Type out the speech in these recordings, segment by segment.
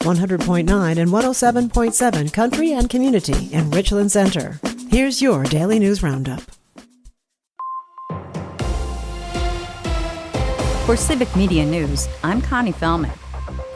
100.9 and 107.7 Country and Community in Richland Center. Here's your Daily News Roundup. For Civic Media News, I'm Connie Fellman.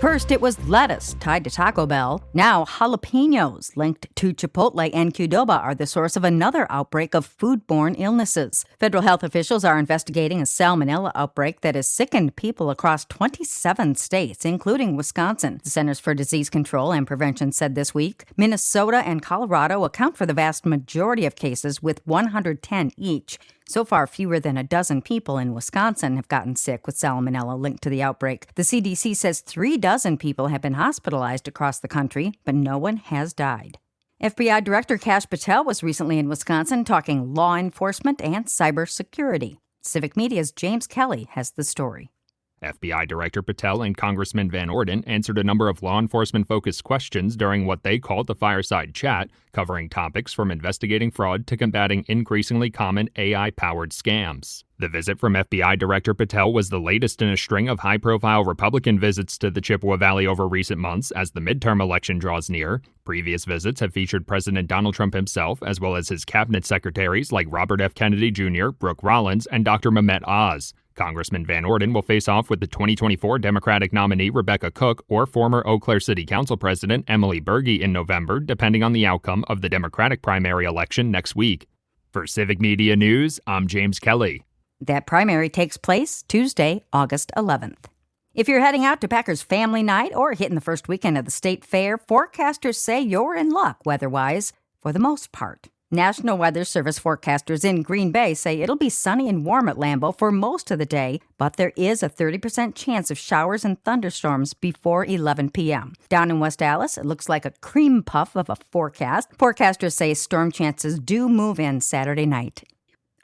First, it was lettuce tied to Taco Bell. Now, jalapenos linked to Chipotle and Qdoba are the source of another outbreak of foodborne illnesses. Federal health officials are investigating a salmonella outbreak that has sickened people across 27 states, including Wisconsin. The Centers for Disease Control and Prevention said this week Minnesota and Colorado account for the vast majority of cases, with 110 each. So far, fewer than a dozen people in Wisconsin have gotten sick with salmonella linked to the outbreak. The CDC says 36 people have been hospitalized across the country, but no one has died. FBI Director Kash Patel was recently in Wisconsin talking law enforcement and cybersecurity. Civic Media's James Kelly has the story. FBI Director Patel and Congressman Van Orden answered a number of law enforcement-focused questions during what they called the fireside chat, covering topics from investigating fraud to combating increasingly common AI-powered scams. The visit from FBI Director Patel was the latest in a string of high-profile Republican visits to the Chippewa Valley over recent months as the midterm election draws near. Previous visits have featured President Donald Trump himself, as well as his cabinet secretaries like Robert F. Kennedy Jr., Brooke Rollins, and Dr. Mehmet Oz. Congressman Van Orden will face off with the 2024 Democratic nominee Rebecca Cook or former Eau Claire City Council President Emily Berge in November, depending on the outcome of the Democratic primary election next week. For Civic Media News, I'm James Kelly. That primary takes place Tuesday, August 11th. If you're heading out to Packers Family Night or hitting the first weekend of the state fair, forecasters say you're in luck weather-wise for the most part. National Weather Service forecasters in Green Bay say it'll be sunny and warm at Lambeau for most of the day, but there is a 30% chance of showers and thunderstorms before 11 p.m. Down in West Allis, it looks like a cream puff of a forecast. Forecasters say storm chances do move in Saturday night.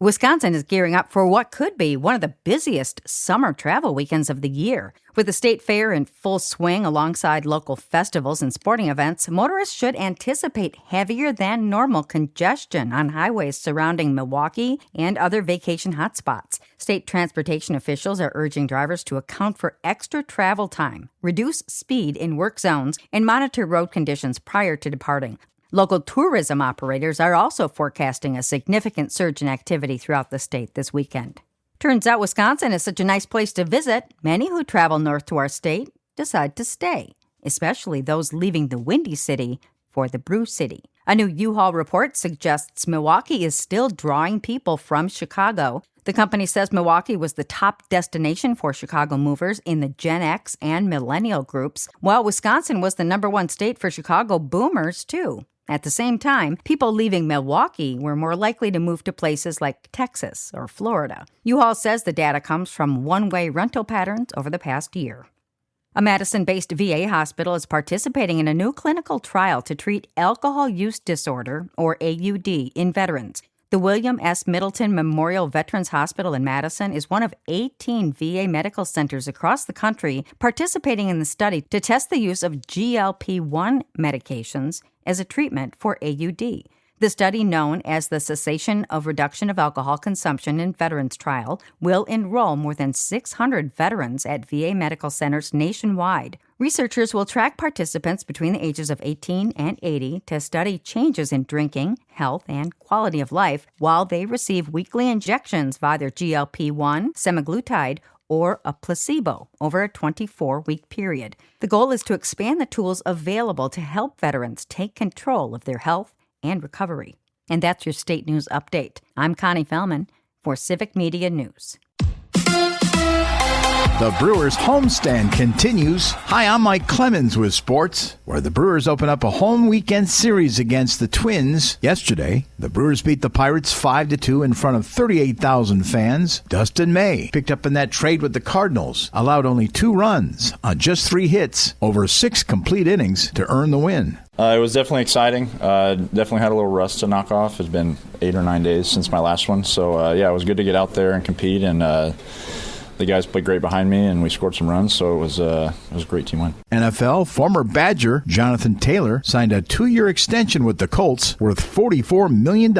Wisconsin is gearing up for what could be one of the busiest summer travel weekends of the year. With the state fair in full swing alongside local festivals and sporting events, motorists should anticipate heavier than normal congestion on highways surrounding Milwaukee and other vacation hotspots. State transportation officials are urging drivers to account for extra travel time, reduce speed in work zones, and monitor road conditions prior to departing. Local tourism operators are also forecasting a significant surge in activity throughout the state this weekend. Turns out Wisconsin is such a nice place to visit, many who travel north to our state decide to stay, especially those leaving the Windy City for the Brew City. A new U-Haul report suggests Milwaukee is still drawing people from Chicago. The company says Milwaukee was the top destination for Chicago movers in the Gen X and Millennial groups, while Wisconsin was the #1 state for Chicago boomers, too. At the same time, people leaving Milwaukee were more likely to move to places like Texas or Florida. U-Haul says the data comes from one-way rental patterns over the past year. A Madison-based VA hospital is participating in a new clinical trial to treat alcohol use disorder, or AUD, in veterans. The William S. Middleton Memorial Veterans Hospital in Madison is one of 18 VA medical centers across the country participating in the study to test the use of GLP-1 medications as a treatment for AUD. The study, known as the Cessation of Reduction of Alcohol Consumption in Veterans Trial, will enroll more than 600 veterans at VA medical centers nationwide. Researchers will track participants between the ages of 18 and 80 to study changes in drinking, health, and quality of life while they receive weekly injections of either GLP-1, semaglutide, or a placebo over a 24-week period. The goal is to expand the tools available to help veterans take control of their health and recovery. And that's your state news update. I'm Connie Fellman for Civic Media News. The Brewers homestand continues. Hi, I'm Mike Clemens with sports, where the Brewers open up a home weekend series against the Twins. Yesterday, the Brewers beat the Pirates 5-2 in front of 38,000 fans. Dustin May picked up in that trade with the Cardinals, allowed only 2 runs on just 3 hits over 6 complete innings to earn the win. It was definitely exciting. Definitely had a little rust to knock off. It's been 8 or 9 days since my last one. So, it was good to get out there and compete and the guys played great behind me, and we scored some runs, so it was a great team win. NFL former Badger Jonathan Taylor signed a 2-year extension with the Colts worth $44 million,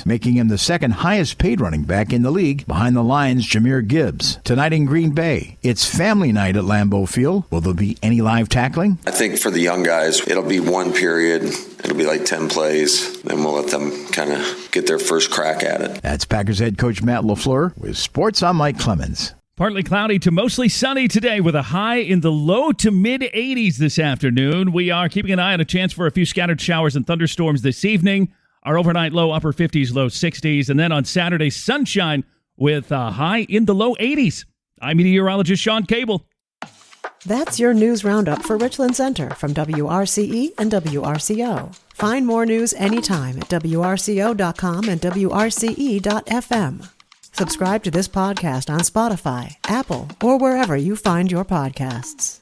making him the second highest paid running back in the league behind the Lions' Jahmyr Gibbs. Tonight in Green Bay, it's family night at Lambeau Field. Will there be any live tackling? I think for the young guys, it'll be one period. It'll be like 10 plays. Then we'll let them kind of get their first crack at it. That's Packers head coach Matt LaFleur. With sports, I'm Mike Clemens. Partly cloudy to mostly sunny today with a high in the low to mid-80s this afternoon. We are keeping an eye on a chance for a few scattered showers and thunderstorms this evening. Our overnight low upper 50s, low 60s. And then on Saturday, sunshine with a high in the low 80s. I'm meteorologist Sean Cable. That's your news roundup for Richland Center from WRCE and WRCO. Find more news anytime at WRCO.com and WRCE.FM. Subscribe to this podcast on Spotify, Apple, or wherever you find your podcasts.